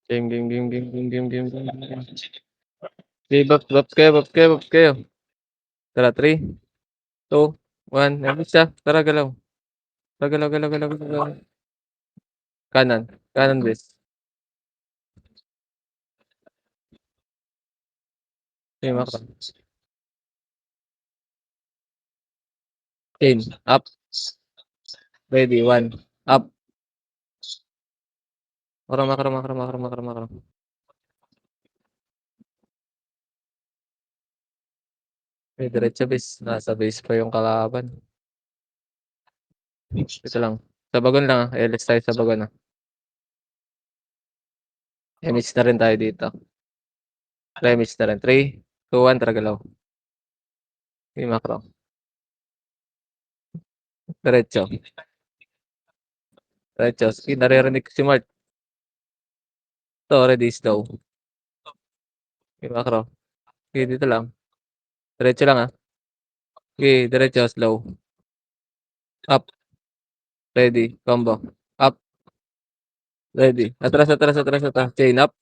Game, game, game, game, game, game, game, game. Sige, buff kayo. Tara, 3, 2, 1, alis siya. Tara, galaw. Tara, galaw, galaw, galaw, galaw. Kanan, kanan bes. Sige, makro. Chain, up, ready, 1, up. Makro, makro, makro, makro, makro, makro. Eh, diretso bes. Nasa base pa yung kalaban. Ito lang. Sa bagon lang ah. LS tayo sa bagon ah. Image na rin tayo dito. Image na rin. 3, 2, 1, tara, galaw. Sige, makro. Diretso. Diretso. Sige, naririnig ko si Mark. Ito, ready, slow. Sige, makro. Sige, dito lang. Diretso lang ah. Sige, diretso, slow. Up, ready, combo. Up, ready. Atras, atras, atras, atras. Chain up,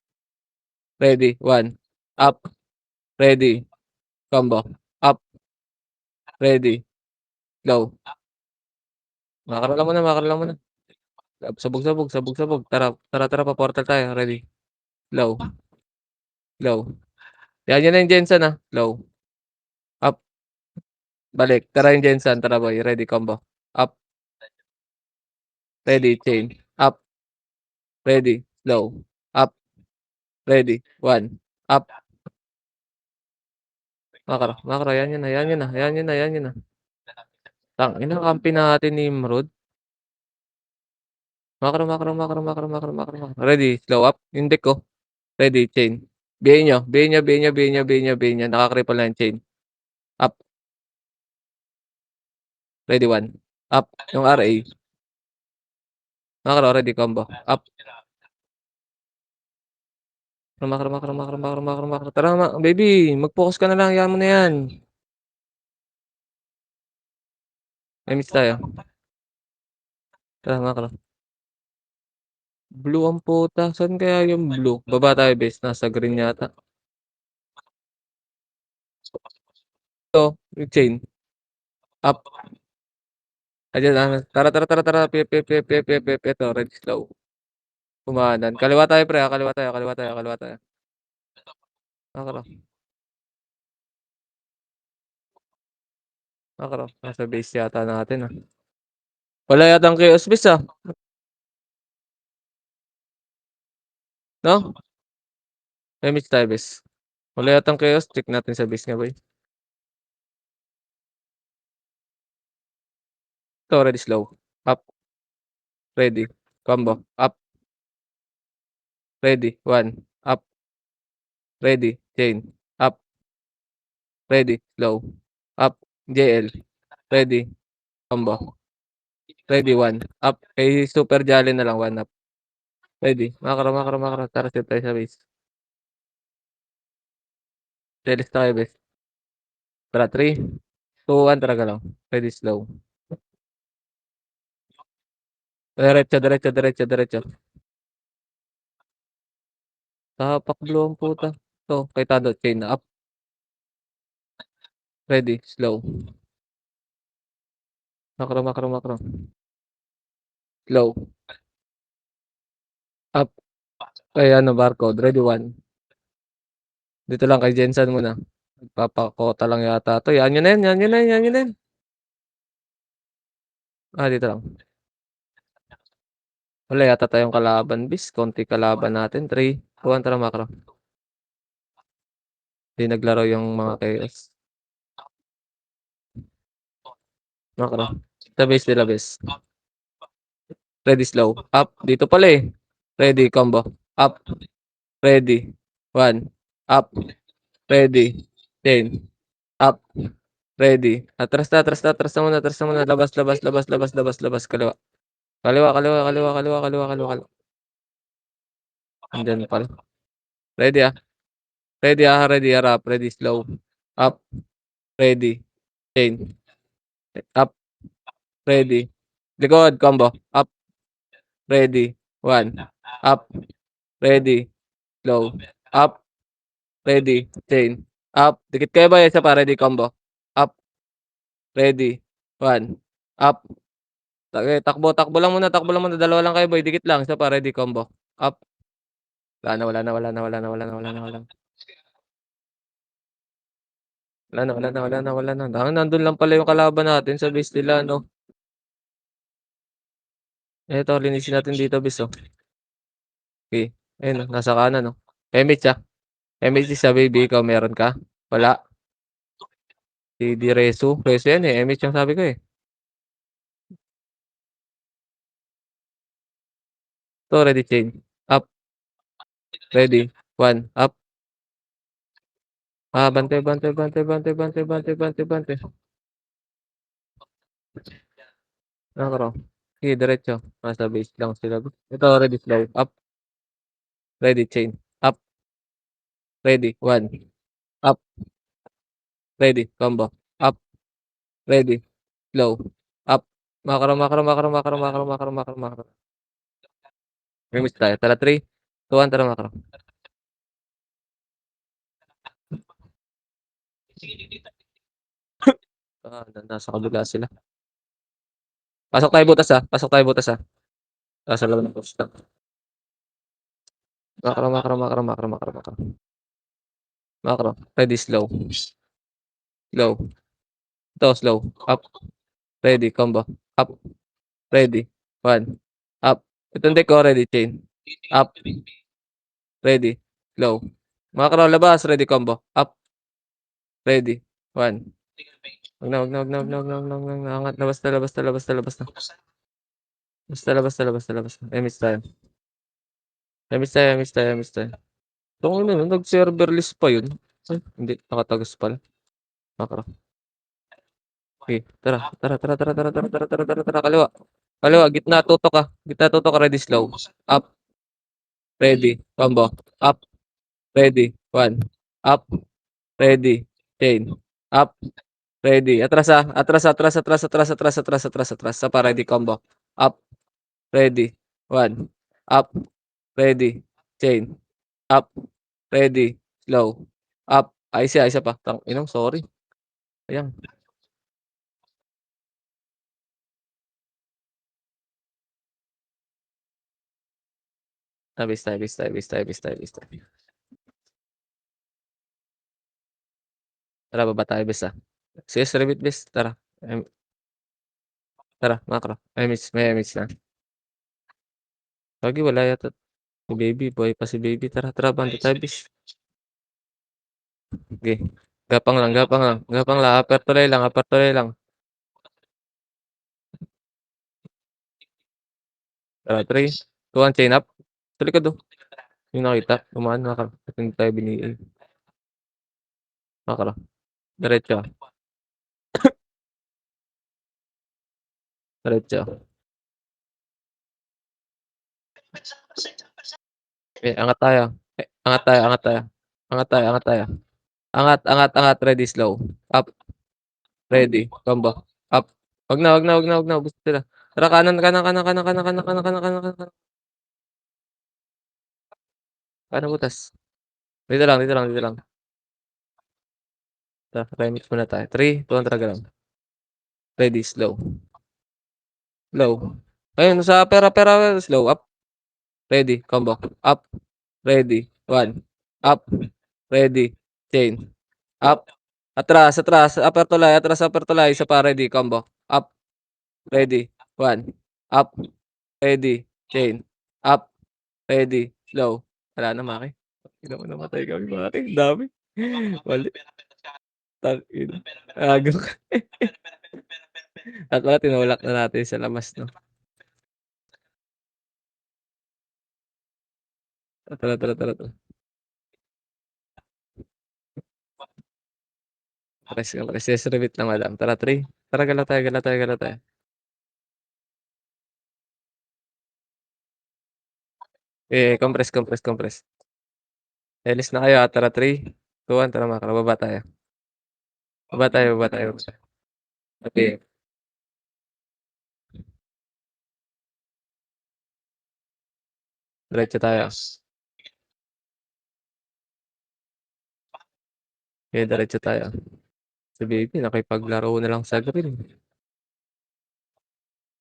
ready, 1. Up, ready, combo. Up, ready, go. Makakaroon lang muna, makakaroon lang muna. Sabog, sabog, sabog, sabog. Tara, tara, tara, pa-portal tayo. Ready, low, low. Yan, yun na yung Jensen ah. Low, up, balik. Tara yung Jensen. Tara boy, ready, combo. Up, ready, chain. Up, ready, low. Up, ready, 1. Up, makakaroon, makakaroon. Yan yun na, yan yun na, yan yun na, yan yun na. Tangina, kampi natin ni Nimrod. Makro, makro, makro, makro, makro, makro, makro. Ready, slow up. Yung deck ko. Ready, chain. Biyahin nyo, biyahin nyo, biyahin nyo, biyahin nyo, biyahin nyo, biyahin nyo. Nakakripple na yung chain. Up. Ready, 1. Up. Yung RA. Makro, ready, combo. Up. Makro, makro, makro, makro, makro, makro. Tara, baby. Mag-focus ka na lang. Yan mo na yan. May miss tayo. Tara, makro. Blue ang puta. Saan kaya yung blue? Baba tayo, base. Nasa green yata. Ito, yung chain. Up. Ayan, tara, tara, tara, tara. Pip, pip, pip, pip, pip, pip. Ito, red slow. Kumanan. Kaliwa tayo, pre. Kaliwa tayo, kaliwa tayo, kaliwa tayo. Makro. Makro. Nasa base yata natin ah. Wala yatang chaos base ah. No? May miss tayo base. Wala yatang chaos. Check natin sa base nga boy. Ito, ready slow. Up. Ready. Combo. Up. Ready. 1. Up. Ready. Chain. Up. Ready. Slow. Up. JL. Ready. Combo. Ready. 1. Up. Kay super jolly na lang. 1 up. Ready. Makro, makro, makro. Tara, set tayo sa base. Jealous tayo base. Tara, 3, 2, 1. Tara, galaw. Ready. Slow. Diretso, diretso, diretso, diretso. Tapak blue ang puta. Ito, kay Tado. Chain na up. Ready. Slow. Makro, makro, makro. Slow. Up. Kay ano, barcode. Ready, 1. Dito lang kay Jensen muna. Nagpapakota lang yata to. Yan yun na yan. Yan yun na yan. Yan yun na yan. Ah, dito lang. Wala yata tayong kalaban, bis. Konti kalaban natin. 3, 2, 1. Tara, makro. Hindi naglaro yung mga chaos. Makro. Sa base nila, base. Ready, slow. Up. Dito pala eh. Ready, combo. Up. Ready. 1. Up. Ready. 10. Up. Ready. Atras na, atras na, atras na muna, atras na muna. Labas, labas, labas, labas, labas, labas. Kaliwa. Kaliwa, kaliwa, kaliwa, kaliwa, kaliwa, kaliwa, kaliwa. Andyan pala. Ready ah. Ready ah, ready, harap. Ready, slow. Up. Ready. Chain. Up. Ready. Likod, combo. Up. Ready. 1. Up. ready, slow, up, ready, chain, up, dikit kayo boy, isa pa, ready, combo, up, ready, 1, up, takbo lang muna, dalawa lang kayo boy, dikit lang, isa pa, ready, combo, up, wala na. Wala na. Nandun lang pala yung kalaban natin sa base nila 'no. Eto linisin natin dito bes, oh. Okey, ayun, oh, nasa kanan, oh. MH, MH sa baby, ikaw meron ka? Wala? Si di Resu yan, eh, MH yung sabi ko, eh. 'To ready chain, up, ready, 1, up. Bantay. Nakro, sige diretso, nasa base lang sila. Ito ready slow, up, ready chain, up, ready, 1, up, ready, combo, up, ready, slow, up. Makro. May tayo, tara 3, 2, 1, tara makro. Nasa kabila sila. Pasok tayo butas, nasa loob ng post lang. Makro, ready slow, ito slow, up, ready combo, up, ready, 1, up. Itong deck ko ready chain, up, ready, slow. Makro labas, ready combo, up, ready, 1. Wag na, angat na, basta labas na. Miss tayo. Tangina nun, nag-serverless pa yun. Ay, hindi, nakatagas pala. Makro. Okey, tara, kaliwa, gitna tutok ka, ready slow, up, ready, combo, up, ready, 1, up, ready, chain, up, ready, atras, sapa ready combo, up, ready, 1, up, ready, chain, up, ready, slow, up, isa pa, tanginang sorry, ayan. Base tayo. Tara baba tayo bes, CS Revit bes, tara. Tara makro, may MH na. Gagi wala yata si baby, buhay pa si baby, tara bante tayo bes. Sige, gapang lang, upper tuloy lang. Tara 3, 2, 1 chain up. Sa likod, oh, yung nakita, dumaan makro, ba't hindi tayo binigay? Makro, diretso. Angat tayo, angat tayo. Angat, ready slow, up, ready, combo, up. Wag na, ubos sila. Tara kanan butas. Dito lang. Tara, remix muna tayo. 3, 2, 1 talaga lang. Ready, slow. Ayun sa pera, slow, up, ready, combo, up, ready, 1, up, ready, chain, up, upper tulay, isa pa, ready, combo, up, ready, 1, up, ready, chain, up, ready, slow. Wala na maki. Ina mo namatay kami maki, dami. Mali, tangina. Gago ka. At pala tinulak na natin sa labas 'no. Tara. Press repeat lang madam. Tara 3. Tara galaw tayo. Compress. Alis na kayo, tara 3, 2, 1 tara makro, baba tayo. Baba tayo. Okey, diretso tayo. Sige diretso tayo. Si baby nakipaglaro na lang sa green.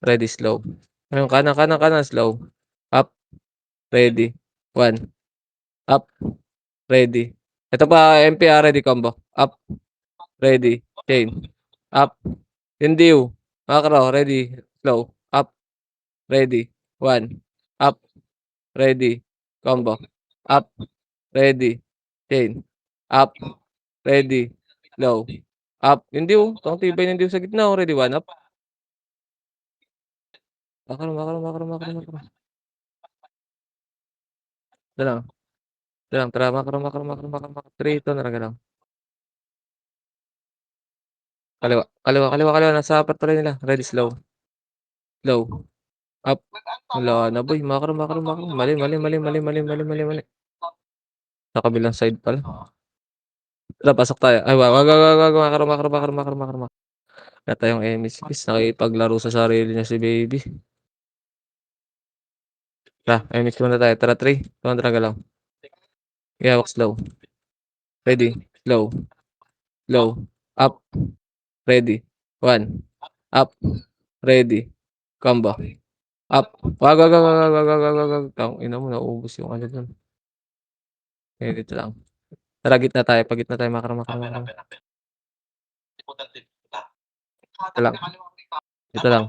Ready, slow. Ayun, kanan, kanan, kanan, slow. Up, ready. 1, up, ready. Ito pa MPR ready combo. Up, ready, chain. Up, hindi macro, ready, slow. Up, ready. 1, up, ready, combo. Up, ready, chain. Up, ready, slow. Up, hindi ang tibay ng hindi sa gitna ready, 1, up. Macro, macro, macro, macro, macro. Ito lang, ito lang, tara macro, macro, macro, macro, macro. 3 ito na lang. Kaliwa, kaliwa, kaliwa, kaliwa nasa apat tuloy nila. Ready, slow, slow, up. Wala na boy, macro, macro, macro. Mali, mali, mali, mali, mali, mali, mali, mali. Sa kabilang side pala. Tara, pasok tayo. Ay, wag, wag, wag, wag, macro, macro, macro, macro, macro, macro. Wala tayong MSPs. Nakikipaglaro sa sarili niya si baby. Tara, MX muna tayo. Tara, 3. Kontra galaw. Hawak slow. Ready, slow, slow, up, ready. 1, up, ready. Combo. Up. Wag, wag, wag, wag, wag, wag, wag, wag. Tangina mo, naubos yung ano dun. Edit lang. Tara, gitna tayo. Pag gitna tayo, macro, macro, macro. Ito lang. Ito lang.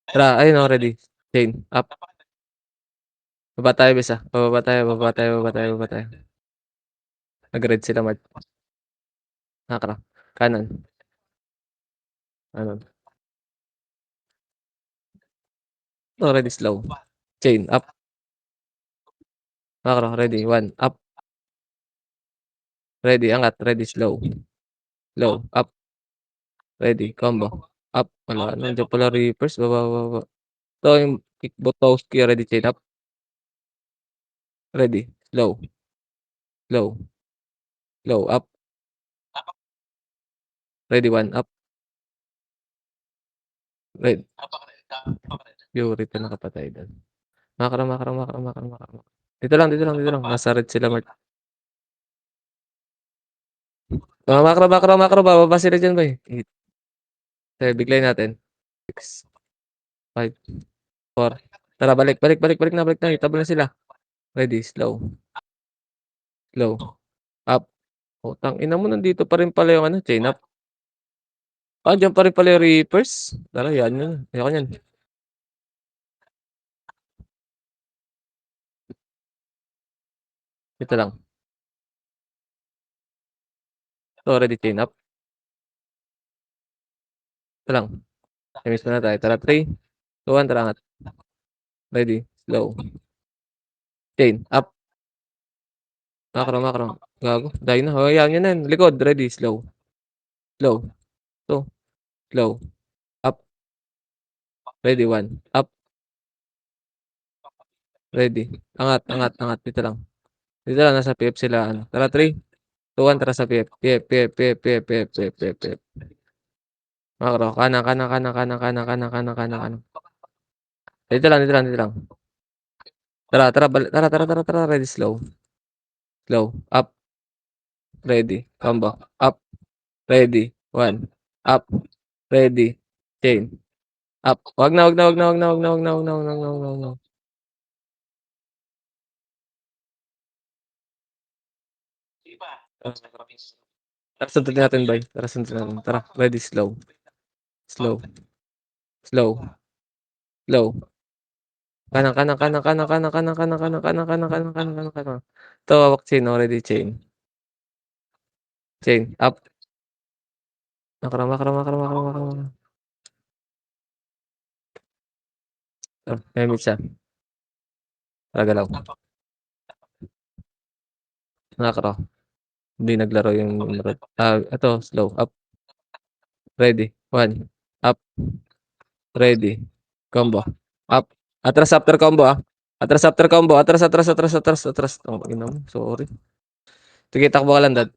Tara, ayun o, ready. Chain. Up. Baba tayo, bisa. Bababa tayo, bababa tayo, bababa tayo, bababa tayo. Nag-red sila, Mart. Macro. Kanan. Ano? Ito, ready, slow. Chain. Up. Macro, ready. 1. Up. Ready. Angat. Ready, slow. Slow. Up. Ready. Combo. Up. Wala. Nandiyan pala reapers. Baba, baba. Ito yung kick Botowski. Ready, chain. Up. Ready. Slow. Slow. Slow. Up. Ready, 1. Up. Ready. Purity nakapatay doon. Macro, macro, macro, macro, macro. Dito lang, dito lang, dito lang. Nasa red sila, Mart. Macro, macro, macro. Bababa sila dyan, boy. 8. Okay, biglay natin. 6, 5, 4. Tara, balik, balik, balik, balik na, balik na. Itabol na sila. Ready, slow, slow. Up. Putang ina mo, nandito pa rin pala yung ano, chain up. Diyan pa rin pala yung reapers. Tara, yan yun. Ayoko niyan. Ito lang. Ito, ready, chain up. Ito lang. Miss na tayo. Tara, 3, 2, 1, tara, angat. Ready, slow. Chain up. Macro, macro. Gago. Dahil na. Yan, yan, yan. Likod, ready, slow. Slow. 2, slow. Up. Ready, 1. Up. Ready. Angat, angat, angat. Dito lang. Dito lang, nasa PF sila. Ano. Tara, 3, 2, 1, tara sa PF. PF, PF, PF, PF, PF, PF, PF, PF. Macro. Kanan, kanan, kanan, kanan, kanan, kanan, kanan, kanan, kanan. Dito lang, dito lang, dito lang. Tara, tara, tara, tara, tara, tara. Ready, slow. Slow. Up. Ready. Combo. Up. Ready. 1. Up. Ready. Chain. Up. Wag na, wag na, wag na, wag na, wag na, wag na, wag na, wag na, wag na, wag na. Tara, sundutin natin, boy. Tara, sundutin natin. Tara, ready, slow. Slow. Slow. Slow. Kanan, kanan, kanan, kanan, kanan, kanan, kanan, kanan, kanan, kanan, kanan, kanan, kanan, kanan. Ito, hawak chain, already chain. Chain. Up. Makara, makara, makara, makara, makara, makara. May siya. Tara, galaw. Makara. Hindi naglaro yung ito, slow. Up. Ready. 1. Up. Ready. Combo. Up. Atras after combo, ah. Atras after combo. Atras, atras, atras, atras, atras. Oh, ina mo. Sorry. Sige, takbo ka lang, dad.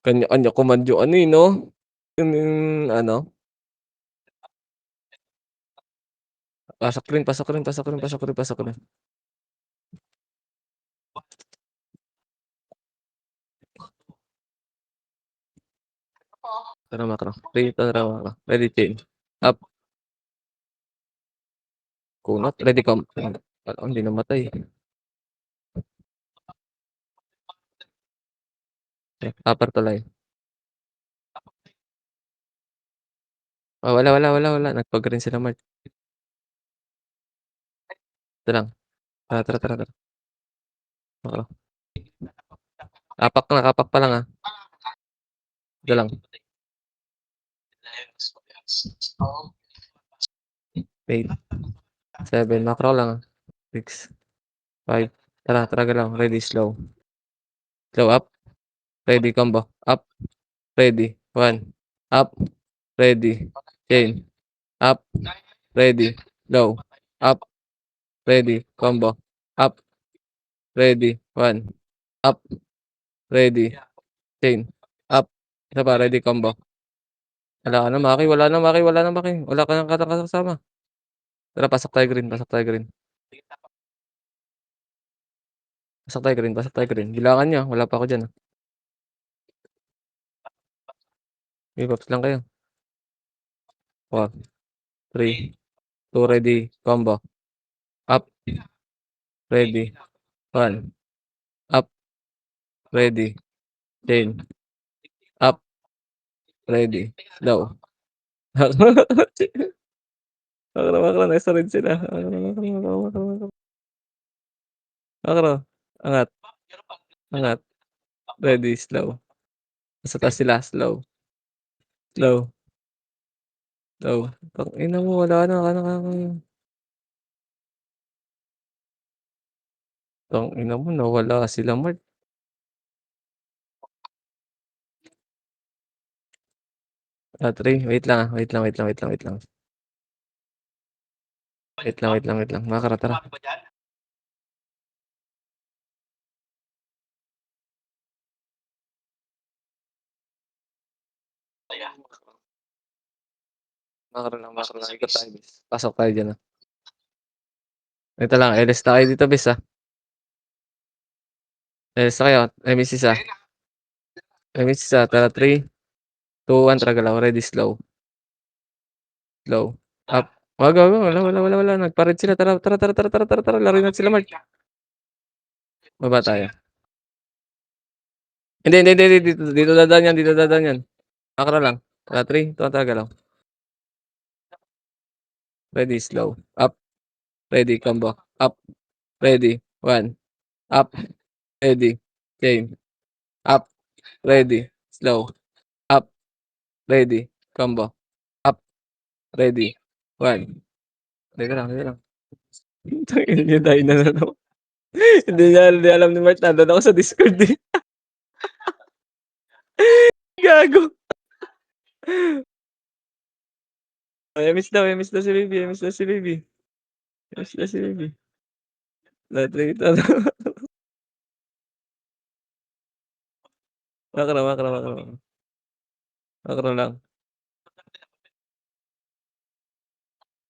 Kanya-kanya command yung ano, eh, no? Yung ano? Pasok rin, pasok rin, pasok rin, pasok rin, pasok rin. Tara macro, ready tara macro, ready chain, up, kunat, ready combo. Kala ko hindi namatay. Upper tuloy. Wala, nagpa-green sila Mark. Ito lang. Tara. Oo. Kapak pa lang, Ito lang. Eight, 7, macro lang, 6, 5. Tara galaw, ready slow. Slow up, ready combo, up, ready, 1, up, ready, chain, up, ready, low, up, ready, combo, up, ready, 1, up, ready, chain, up, isa pa, ready combo. Wala na Maki. Wala ka ng kasama. Tara, pasok tayo green. Pasok tayo green. Bilangan niyo, wala pa ako diyan. May pops lang kayo. 4, 3, 2, ready, combo. Up, ready, 1, up, ready, chain, up, ready, low. Makro, nasa red sila. Makro. Angat, angat, ready, slow. Nasa taas sila, slow, slow, slow. Tangina mo, wala na. Tangina mo, nawala sila Mark. 3, wait lang. Wait lang. Makro, tara. Macro lang. Ikot tayo, bis. Pasok tayo diyan, Ito lang, LS na kayo dito, bis, LS na kayo. MSC isa. Tara, 3, 2, 1, tara galaw. Ready, slow. Slow. Up. Wala. Nagpa-red sila. Tara. Laruin natin sila, Mark. Baba tayo. Hindi. Dito dadaan yan. Macro lang. Tara, 3, 2, 1, tara galaw. Ready, slow. Up. Ready, combo. Up. Ready, 1. Up. Ready. Chain. Up. Ready. Slow. Up. Ready. Combo. Up. Ready. 1. Teka lang. Tangina niya, dahil na naman. Hindi alam ni Mart, nandun ako sa Discord, Gago. Miss daw si baby. Lahat Macro lang.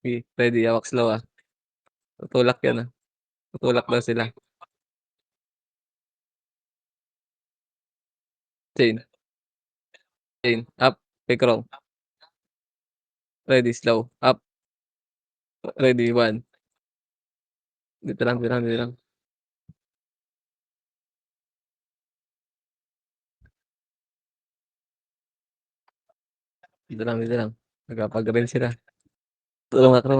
Okey, ready, hawak slow, Tutulak yan, Tutulak daw sila. Chain, up, pick wrong. Ready, slow, up, ready, 1. Dito lang. Dito lang. Nagpapa-green sila. Macro.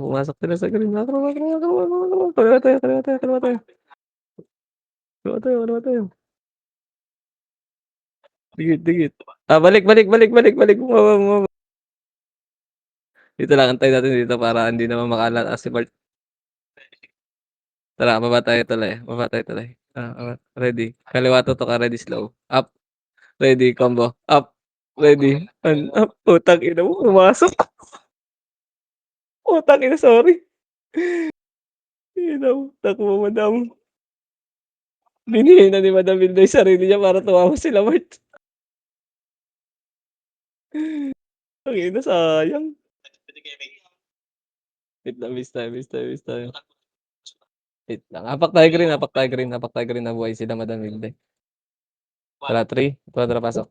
Pumasok sila sa green. Macro. Kaliwa tayo. Dikit. Balik. Bumaba. Dito lang, antayin natin dito para hindi naman makalat si Bart. Tara, baba tayo tuloy. Ready. Kaliwa tutok ka, ready, slow. Up, ready, combo. Up, ready, and up. Putang ina mo, pumasok. Putang ina, sorry. Ina mo, takbo madam. Binihina ni Madam Hilda yung sarili niya para tumawa sila Mart. Tangina, sayang. Wait lang, miss tayo. Wait lang, apak tayo green, nabuhay sila Madam Hilde. Tara 3, tara pasok.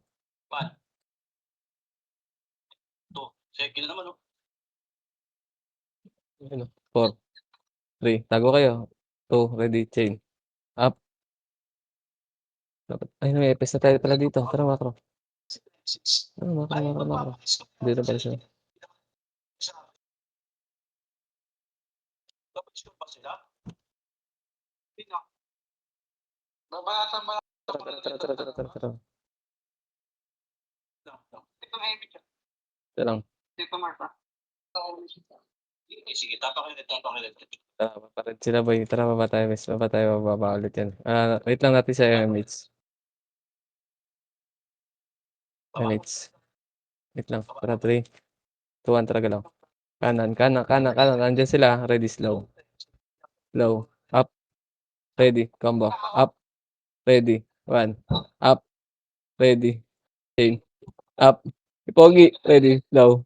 Ano, 4, 3, tago kayo. 2, ready, chain. Up. Dapat ay may epes na tayo pala dito. Tara macro. Ano macro. Dito pala siya. Tara. Ito lang. Tara papared sila boy. Tara baba tayo miss. Baba tayo bababa ulit yan. Wait lang natin sa MH. MH. Wait lang. Tara 3, 2, 1, tara galaw. Kanan. Nandiyan sila. Ready, slow. Low. Up. Ready. Combo. Up. Ready. 1. Up. Ready. Chain. Up. Pogi. Ready. Low.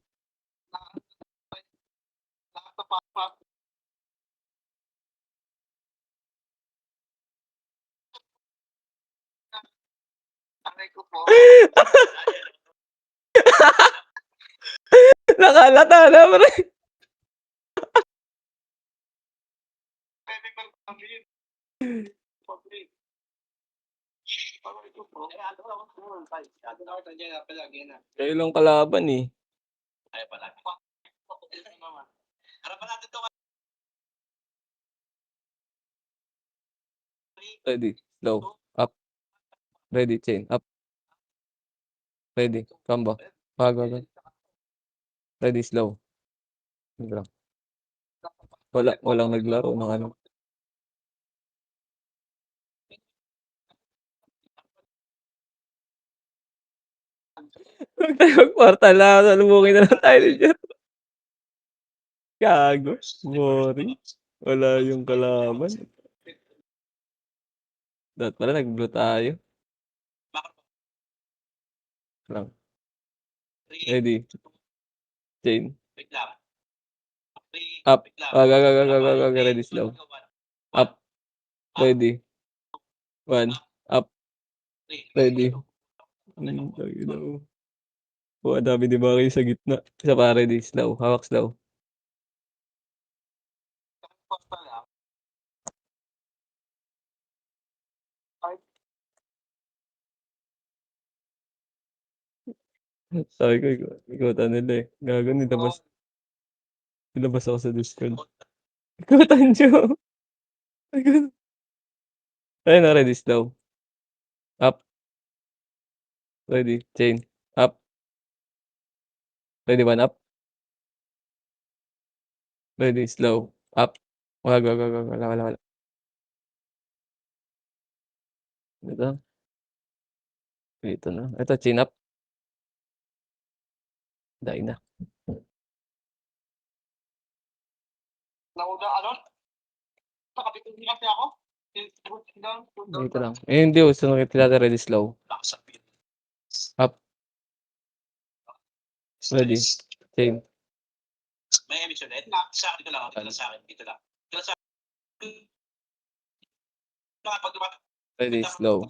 Nakalata na pre. Kayo lang kalaban eh. Ready. Low. Up. Ready. Chain. Up. Ready. Combo. Wag. Ready. Slow. Walang naglaro ng ano. Huwag tayo magkwarta lang. Salubungin na lang tayo dyan. Gago. Boring. Wala yung kalaban. Dapat pala nag-blue tayo. Lang. Ready. Chain. Up. Wag. Ready. Slow. Up. Ready. 1. Up. Ready. Tangina mo. Oh, ang dami di ba kayo sa gitna. Isa pa ready. Slow. Hawak slow. Sabi ko, ikutan nila eh. Gago, nilabas ako sa Discord. Ikutan nyo. Ayun na, ready, slow. Up. Ready, chain. Up. Ready, 1 up. Ready, slow. Up. Wag. Wala. Ito. Ito na. Ito, chin up. Dahil na. Dito lang. Eh, hindi. Sunod natin ready, slow. Up. Ready. Chain. Ready, slow.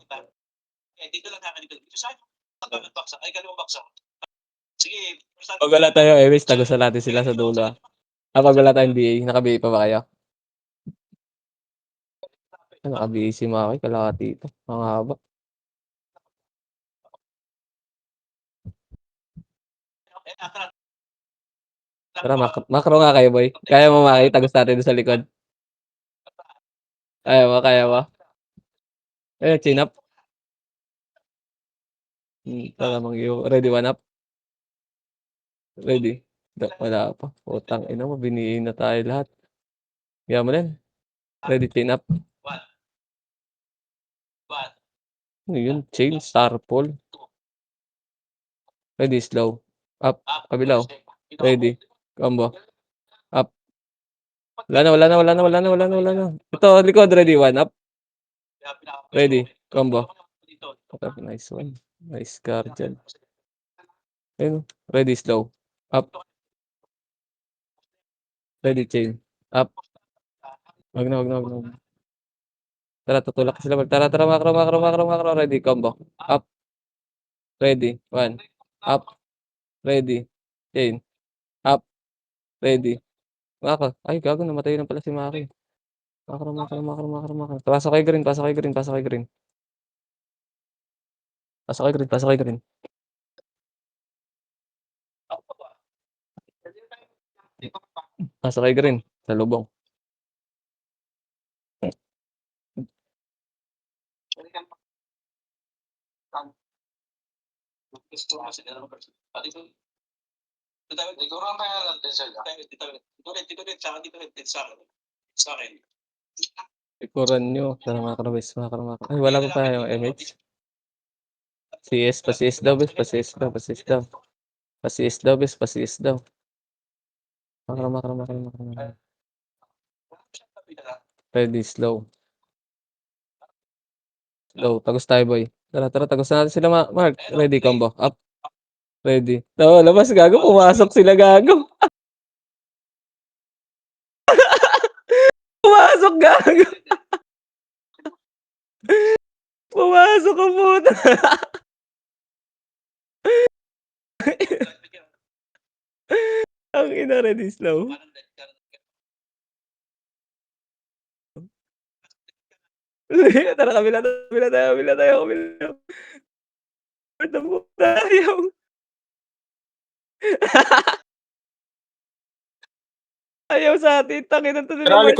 Pag wala tayo, anyways, tagusan natin sila sa dulo. Pag wala tayong BA, naka-BA pa ba kayo? Naka-BA si Maki, kalahati ito. Ang haba. Tara, macro nga kayo, boy. Kaya mo, Maki, tagus natin doon sa likod. Kaya mo. Chin up. Tara, ready, 1 up. Ready. Wala pa. Putang ina mo, biniin na tayo lahat. Kaya mo din. Ready, chin up. Ano yun? Chain, star pole. Ready, slow. Up. Kabilaw. Ready. Combo. Up. Wala na. Ito, likod. Ready, 1 up. Ready. Combo. Nice one. Nice card dyan. Ayun. Ready, slow. Up. Ready, chain. Up. Wag na. Tara tutulak sila tara, tara macro, macro, macro, macro, ready combo, up, ready, 1, up, ready, chain, up, ready, macro, ay gago namatay na pala si Maki. Macro, macro, macro, macro, macro, pasok kay green, pasok kay green, pasok kay green, pasok kay green, pasok kay green. Pasok kay green, salubong. Likuran niyo, tara macro bes, macro, macro, ay wala pa tayong MH. CS, pa-CS daw bes, pa-CS daw, pa-CS daw. Pa-CS daw bes, pa-CS daw. Macro, macro, macro, macro, macro. Ready, slow. Slow, tagos tayo boy. Tara, tara, tagos na natin sila Mark. Ready, combo. Up, ready. Oo, labas gago, pumasok sila gago. Pumasok gago. Pumasok ang puta. Ang ina, ready, slow. Tara, kabila tayo, kabila tayo, kabila tayo, kabila tayo. Tayo. Ayaw sa atin, tangina to nila Tara, Mark.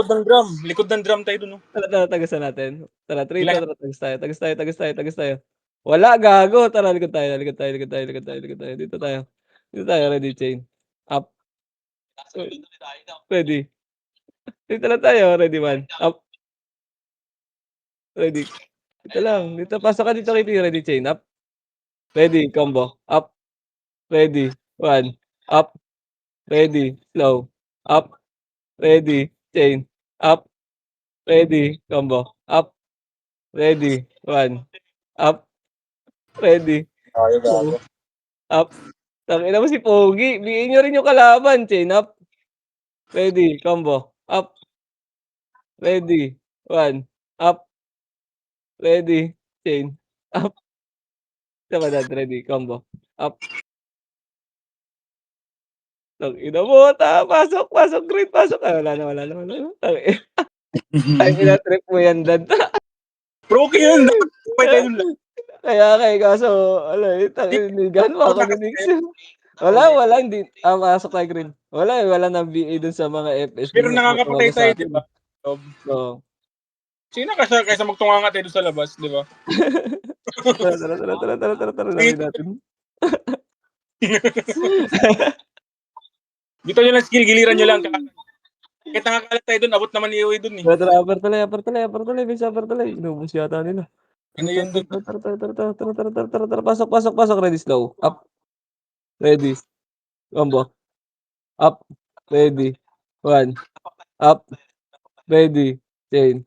likod ng drum tayo dun, no? Tara, tara, tagusan natin. Tara, 3, 2, Ilan? tara, tagos tayo, tagos tayo, tagos tayo, tagos tayo. Wala, gago. Tara, likod tayo, likod tayo, likod tayo, likod tayo, likod tayo. Dito tayo. Dito tayo, ready, chain. Up, ready. Dito lang tayo, ready man. Up, ready. Dito lang, dito pasok ka dito kay P, ready, chain. Up, ready, combo. Up, ready, 1. Up, ready, slow. Up, ready, chain. Up, ready, combo. Up, ready, 1. Up, ready, Tayo, slow. gago. Up. Tangina mo si Pogi, bigyan niyo rin yung kalaban, chain up. Ready, combo. Up, ready, 1. Up, ready, chain. Up, sabadad, ready, combo. Up, tangina mo, pasok, pasok green, pasok. Ay wala na, wala na, wala na. Tangina trip mo yan, dad. Proki yun, dapat sabay tayo dun lang. Kaya nga eh, kaso ano eh, tangina niligawan mo ako Una ni kasi Nix. tayo. Wala hindi pasok tayo green. Wala eh, wala ng BA dun sa mga FS Pero dun nakakapatay tumabas tayo, sa di atin ba? eh. So, Oo. sino kaysa magtunganga tayo dun sa labas, di ba? Tara, tara, tara, tara, tara, tara, tara, alamin Dito, natin. dito nyo lang skill, giliran nyo lang. Kahit nakakalat tayo dun, abot naman ni Uy dun eh. Tara, tara, upper tuloy, upper tuloy, upper tuloy, may upper tuloy. Inubos yata nila. Ano Tara, yun dun? tara, tara, tara, tara, tara, tara, tara, tara, tara, tara, pasok, pasok, pasok, ready, slow. Up, ready, combo. Up, ready, 1. Up, ready, chain.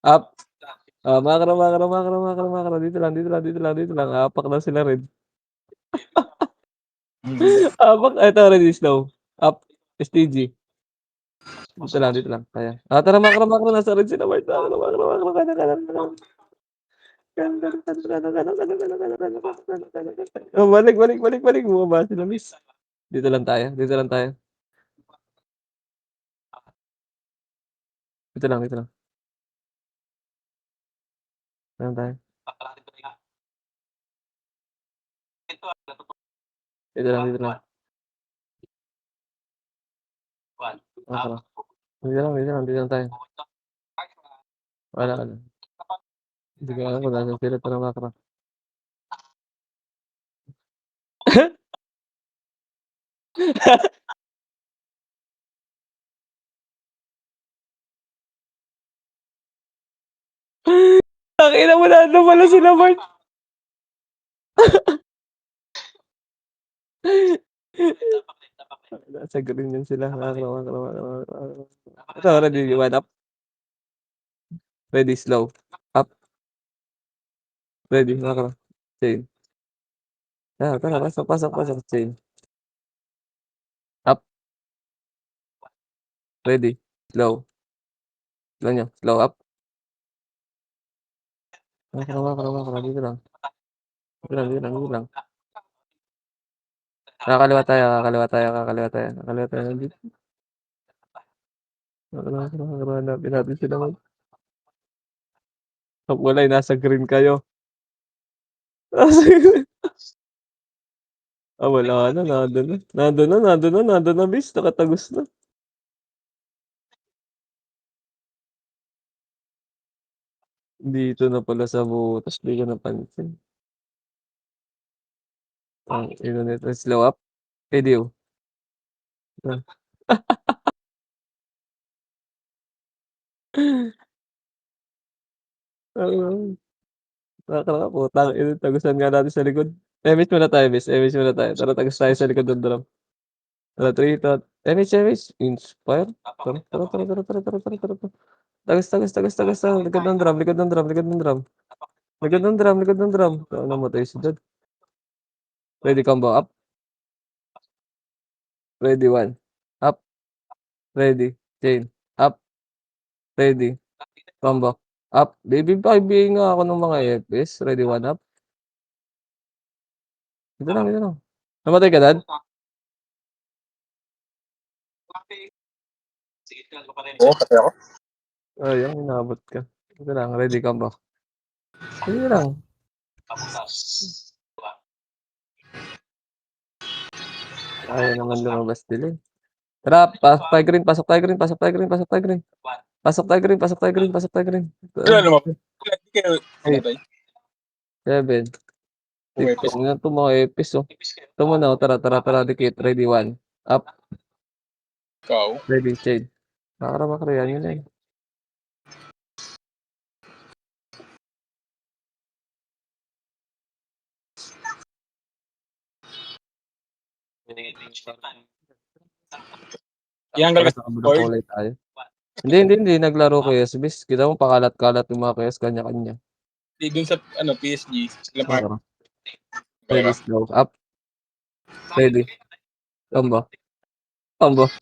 Up, macro, macro, macro, macro, macro. Dito lang, dito lang, dito lang, dito lang. Apak na sila red. Apak, eto, ready, slow. Up, STG. Dito lang, kaya. Tara, macro, macro, nasa red sila, Bart. Macro, macro, macro, kaya, kaya, kaya. Oh, balik, balik, balik, balik. Bumaba sila, miss. Dito lang tayo, dito lang tayo. Dito lang, dito lang. Dito lang tayo. Dito lang, dito lang. Makro. Dito lang, dito lang tayo. Wala ka na. Hindi ko alam kung nasaan sila, pero makro. Tangina mo, nandun pala sila, Bart. Nasa green yan sila. Makro, makro, makro, makro. Ito, ready, one up. Ready, slow. Up, ready, makro. Chain. Tara, tara, pasok, pasok, pasok, chain. Up, ready, slow. Slow nyo, slow up. Makro, dito lang. Dito lang. Kakaliwa tayo, dito. Makro, hanapin natin sila mag pag wala'y nasa green kayo. Wala na, nandun na bis, nakatagos na. Dito na pala sa butas, di ko napansin. Ina nito, slow up. Pwede oh. Putang ina, tagusan nga natin sa likod. Emiss muna tayo bis, Tara tagos tayo sa likod ng drum. Tara 3 tot emiss, inspire. Tara. Tagos. Likod ng drum. Namatay si Dad. Ready combo up. Ready 1. Up. Ready. Chain. Up. Ready. Combo. Up. Baby 5 nga ako ng mga FPS. Ready 1 up. Dito lang. Namatay ka, Dad? Oo, pati ako. Ayun, inabot ka. Dito lang, ready combo. Sige lang. Ayaw naman lumabas din eh. Tara, pasok tayo green. Pasok tayo green. Wala lumabas. Hindi kayo 8, namatay. 7, 6. Pumipis. Kung yan to mga epis oh. Ito mo na, tara, dikit. Ready 1. Up, Ikaw. ready, chain. Makara, yan yun eh. Ianggal ka Para sa sa kabilang board. kulay tayo. Hindi. Naglaro ko SBs. Kita mo, pakalat-kalat yung mga kayas kanya-kanya. Di dun sa PSG. Sila part. Makara. Ready, Pera. slow. Up, ready. Combo.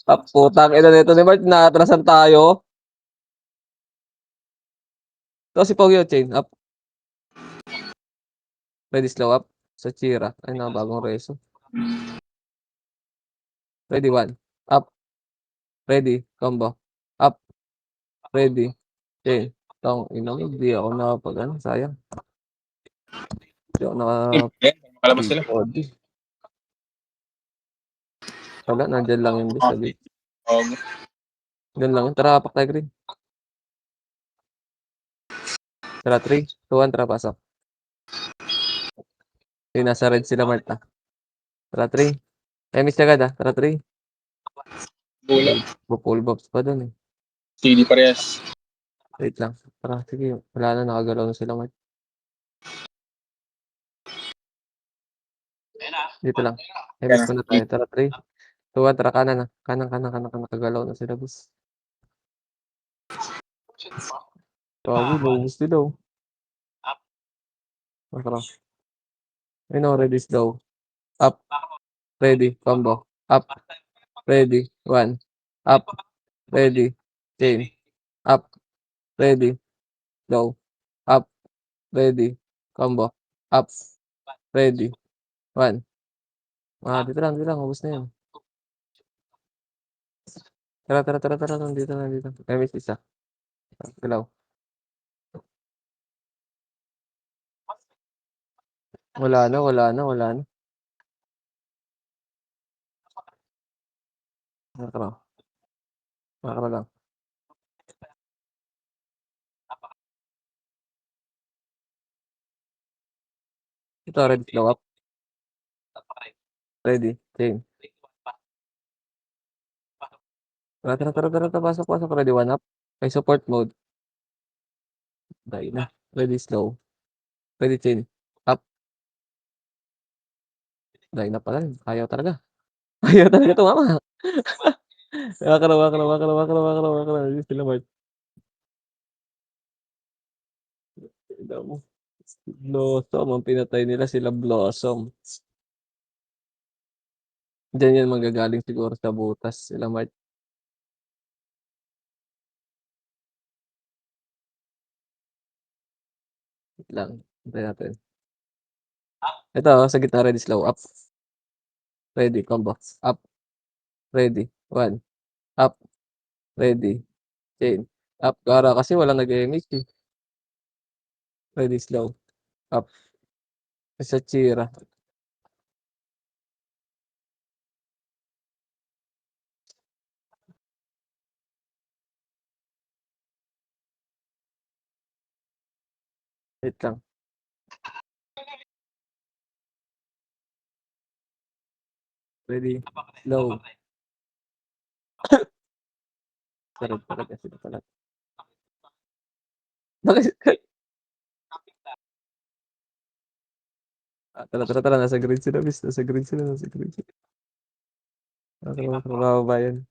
Up, putang ina nito ni Mart. Naatrasan tayo. Ito si Pogi chain. Up, ready, slow up. Sa Chira. Ay, bagong reso. Ready, 1. Up, ready. Combo. Up, ready. Chain. Tong ina mo, di ako nakapag ano, sayang. Di ako Makalabas sila. nakapag-body. Wala, nandyan lang yung bis. Sabi. Diyan lang. Tara, hapak tayo green. Tara, 3, 2, 1, tara, pasok. Yung nasa red sila, Marta. Tara, 3. Miss agad ah. Tara, 3. Bula. Full box pa dun eh. CD parehas. Wait lang. Tara, sige. Wala na, nakagalaw na sila, Marta. Dito lang. Miss ko na tayo. Tara, 3. 2, 1, tara, kanan na. Kanan. Nakagalaw na sila, boss. Tawag, lobos din daw. Tara. Ayun o, ready daw. Up. Ready. Combo. Up. Ready. 1. Up. Ready. Chain. Up. Ready. Go. Up. Ready. Combo. Up. Ready. 1. Dito lang. Ubus na yan. Tara. Nandito. Miss isa. Galaw. Wala na. Makara lang. Ito, ready. Slow up. Ready. Chain. Tara. Pasok. Ready. 1 up. May support mode. Dahil na. Ready. Slow. Ready. Chain. Up. Dahil na pala. Ayaw talaga tumama. Makara. Sila Mart. Tignan mo. Blossom. Ang pinatay nila sila Blossom. Diyan yan manggagaling siguro sa butas. Sila Mart. Wait lang, hintayin natin. Ito, sa gitna ready slow, up, ready, combo, up, ready, 1, up, ready, chain, up. Gara kasi walang nag-e-MH, eh. Ready slow, up, sa Chira. Wait lang. Ready, slow. Sarap talaga sila pala. Bakit? Tara, nasa green sila, miss. Nasa green sila, nasa green sila. Mga kababayan.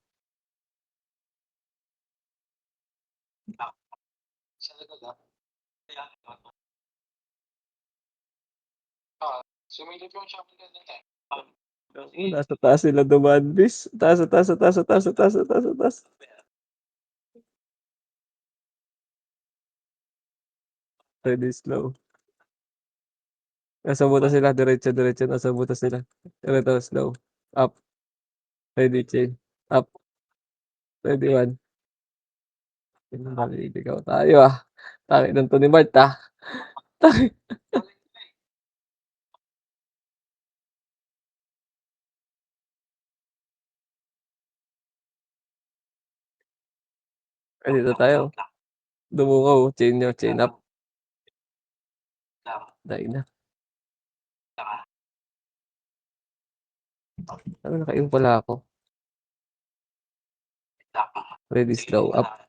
Nasa taas sila dumaan, bis. Taas, taas, taas, taas, taas, taas, taas. Ready, slow. Nasa butas sila, diretso, diretso. Nasa butas sila. Ito, slow. Up. Ready, chain. Up. Ready, 1. Maliligaw tayo, ah. Tangin ng Tony Mart, ah. Tangin. Dito tayo. Dumungaw. Chain nyo, chain up. Dahil na. Ano, naka-in pala ako. Ready, slow. Up.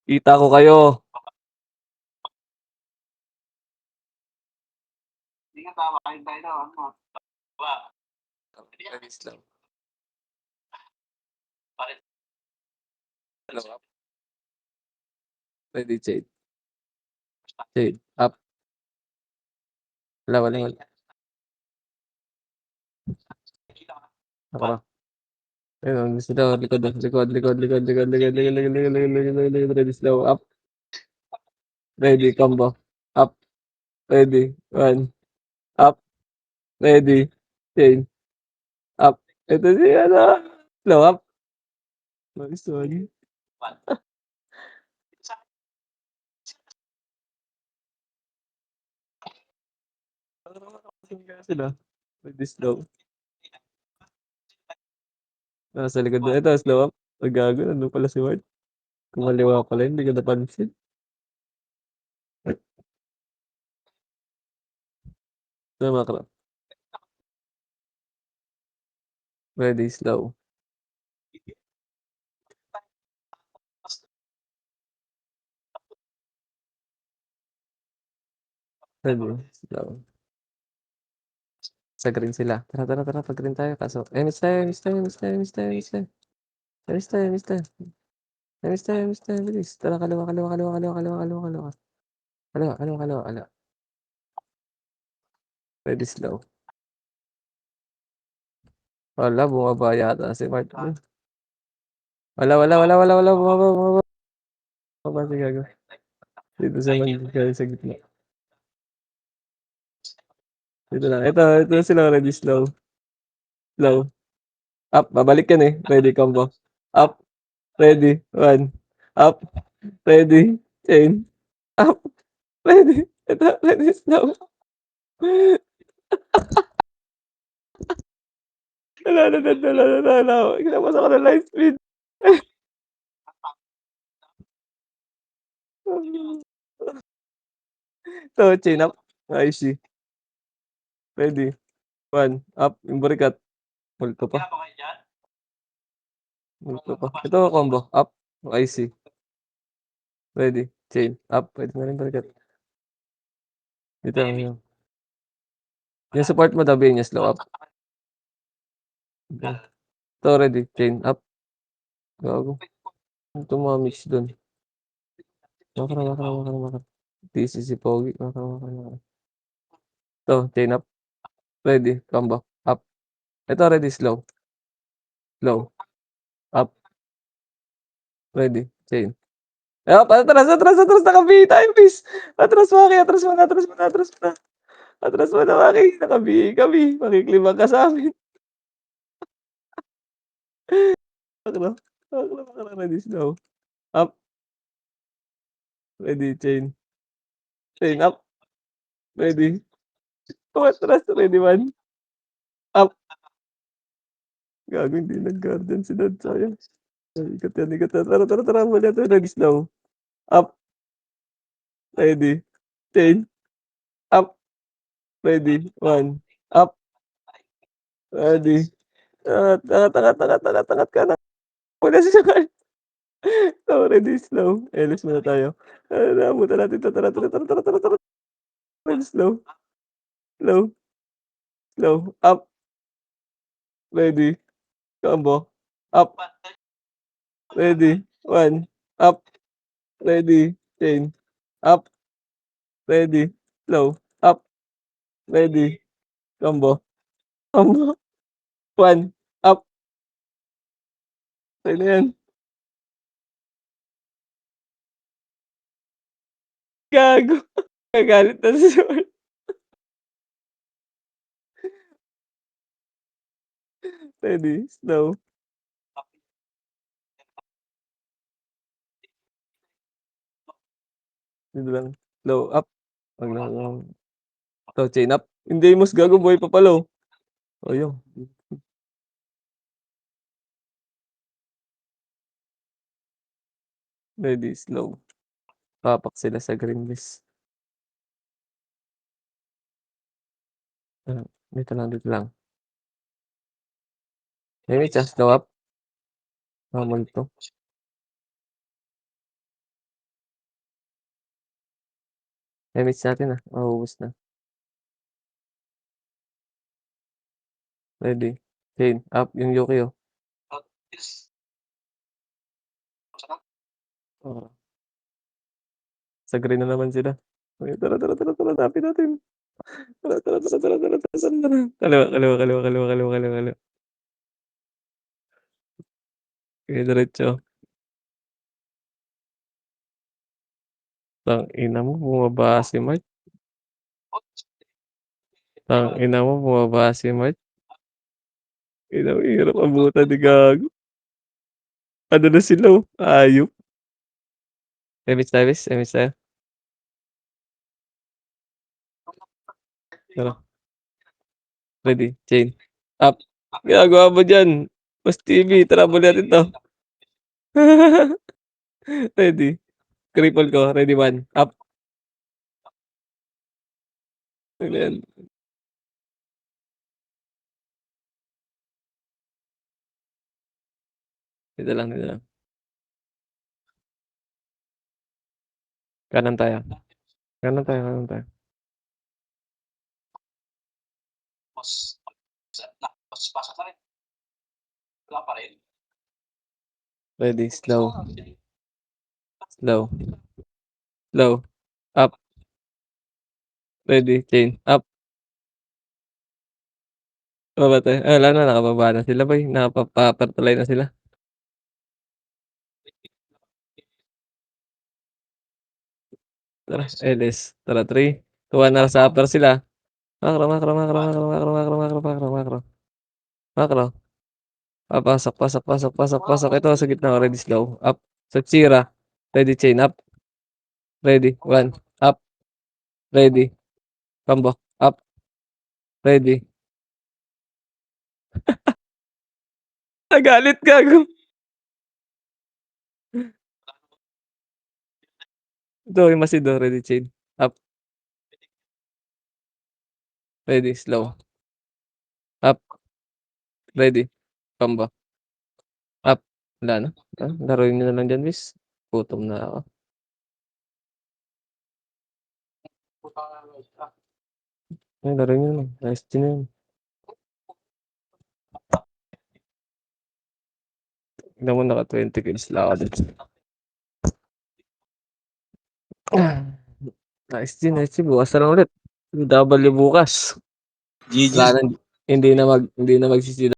Kita ko kayo. Ready, slow. Slow up. Ready, chain. Chain. Up. Wala. Ako na. Ayun, slow. Likod, likod. Ready, slow. Up. Ready, combo. Up. Ready. 1. Up. Ready. Chain. Up. Ito si ano. Slow up. Nice one. Sila. Ready, slow. Nasa likod na. Ito, slow up. Gago. Ano pala si Ward? Kumaliwa pala. Hindi ko napansin. Tama ka. Ready, slow. Ready, slow. Sa green sila. Tara. Pag-green tayo. Kaso, miss tayo. Bilis. Tara, kaliwa. Kaliwa. Ready, slow. Wala, bumaba yata si Mart. Wala. Bumaba. Bumaba si Gago. Dito sa sa gitna. Dito lang. Ito sila ready, slow. Slow. Up. Babalik yan eh. Ready, combo. Up. Ready. 1. Up. Ready. Chain. Up. Ready. Ito. Ready, slow. Wala. Kinabasa ko ng light speed. Ito, chain up. I see. Ready. 1. Up. Yung barikat. Multo pa. Ito, combo. Up. I see. Ready. Chain. Up. Pwede na rin barikat. Dito lang yun. Yung support mo, dabi niya slow up. Ito, ready. Chain. Up. Gago. Ito mga mix dun. Makara. TC si Pogi. Makara. Ito, chain up. Ready. Combo. Up. Ito, ready. Slow. Up. Ready, chain. Atras, naka-V tayo bis. Atras Maki, atras mo na, atras mo na, atras mo na. Atras mo na Maki, naka-V kami, makiklibang ka sa'min. Bakla, ready, slow. Up, ready, chain. Chain, up, ready. Umatras, ready, 1. Up. Gago, hindi nag-guardian si Dad, sayang. Ikot yan, ikot yan. Tara, muli natin, ready, slow. Up, ready, chain. Up, ready, 1. Up, ready. Angat ka na. Wala si Sakal. Slow, ready, slow. Elis muna tayo. Naabutan natin 'to. Tara. Ready, slow. Slow, slow. Up, ready. Combo. Up, ready. 1. Up, ready. Chain. Up, ready. Slow. Up, ready. Combo. Combo. 1. Up. Okey na yan. Gago. Nagagalit na si Sol. Ready, slow. Dito lang. Slow, up. Wag lang. To, chain up. Hindi mas gago, buhay pa pala, oh. Oh, yun. Ready, slow. Papak sila sa green list. Dito lang. Maybe just slow up. Normal to. Damage natin, mauubos na. Ready, chain, up yung Yuki, oh. Oo. Sa green na naman sila. Okey, tara, hanapin natin. Tara. Saan na? Kaliwa. Sige, diretso. Tangina mo, bumaba si Mark. Ina mo, hirap abutan ni gago. Ano na sila, oh, hayop. Damage tayo. Tara. Ready, chain, up. Ginagawa mo diyan? Boss TV, tara habulin natin 'to. Ready, cripple ko, ready, 1. Up. Ano yan? Dito lang. Kanan tayo. Ready, slow. Up. Ready, chain, up. Baba tayo. Wala na, nakababa na sila boy, nakapapa-purple na sila. Tara, LS. Tara, 3, 2, 1, nasa upper sila. Makro. Pasok. Ito sa gitna, ready, slow. Up. Satsira. Ready, chain, up. Ready, 1. Up. Ready. Combo. Up. Ready. Nagalit, gago. Ito yung Masido, ready, chain. Up. Ready, slow. Up. Ready. Combo. Up. Wala na. Laruin niyo na lang diyan, miss. Gutom na ako. Laruin niyo na lang. Nice din na yun. Tignan mo, naka 20 kills lang ako dito. Nice din. Bukas na lang ulit. W bukas. GG. Wala na, hindi na magsisisi